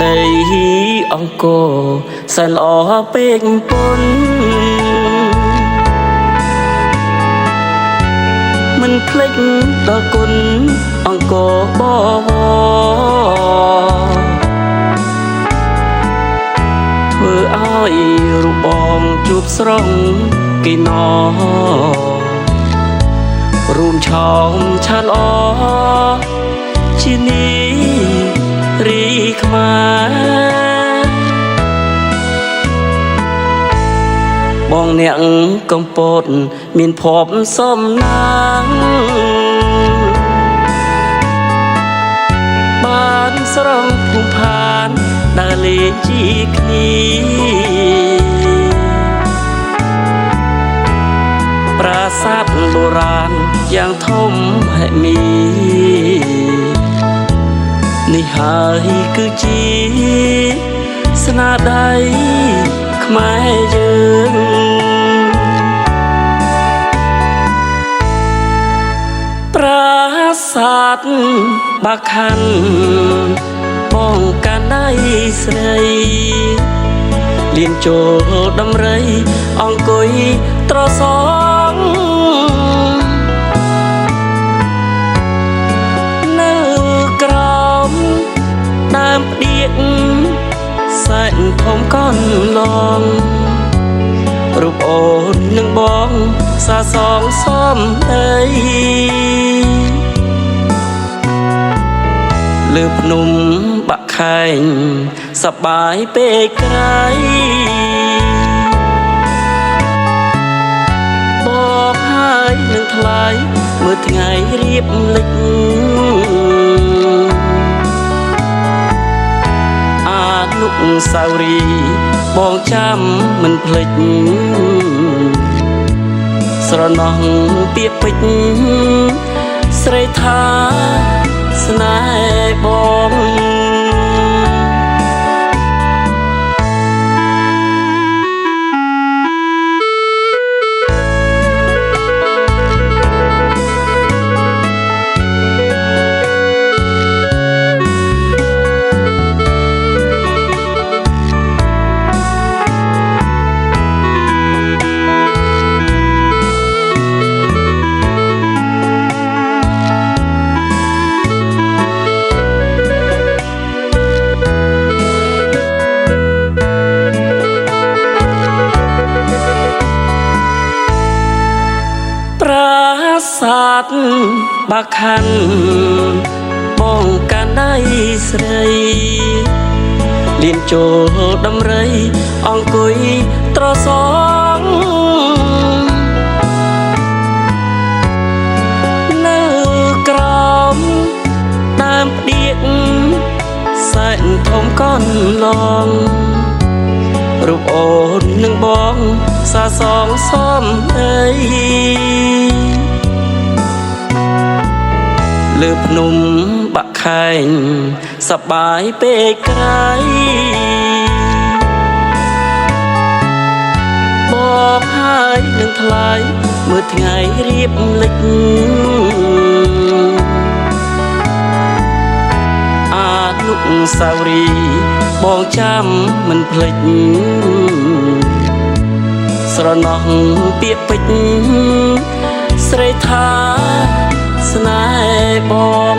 នៃអង្គរសែនល្អពេកពុនមិនភ្លេចដល់គុណអង្គរបវរធ្វើឲ្យរូបបងជួបស្រងគេណរួមឆោមឆាល្អជានីរីខ្មែរបងអ្នកកំពតមានភ័ព្វសំណាងបានស្រងភូមិផានដើរលេងជាគ្នាប្រាសាទបុរាណយ៉ាងធំហិមីនេះហើយគឺជាស្នាដៃខ្មែរយើងប្រាសាទបាខាន់បងកានដៃស្រីលៀនចូលដំរីអង្គុយត្រសងនៅក្រោមដើមផ្ដៀកសែនធំកនឡងរូបអូននឹងបងសាសងសំដីលើភ្នំបាក់ខែងសប្បាយពេកក្រៃបងហើយនឹងថ្លៃមើលថ្ងៃរៀបលិចអនុស្សាវរីយ៍បងចាំមិនភ្លេចស្រណោះពាក្យពេចន៍ស្រីថាស្នេហ៍បងប្រាសាទបាខាន់បងកានដៃស្រីលៀនចូលដំរីអង្គុយត្រសងនៅក្រោមដើមផ្ដៀកសែនធំកនឡងរូបអូននឹងបងសាសងសំដីលើភ្នំបាក់ខែងសប្បាយពេកក្រៃបងហើយនឹងថ្លៃមើលថ្ងៃរៀបលិចអនុស្សាវរីយ៍បងចាំមិនភ្លេចស្រណោះពាក្យពេចន៍ស្រីថាស្នេហ៍បង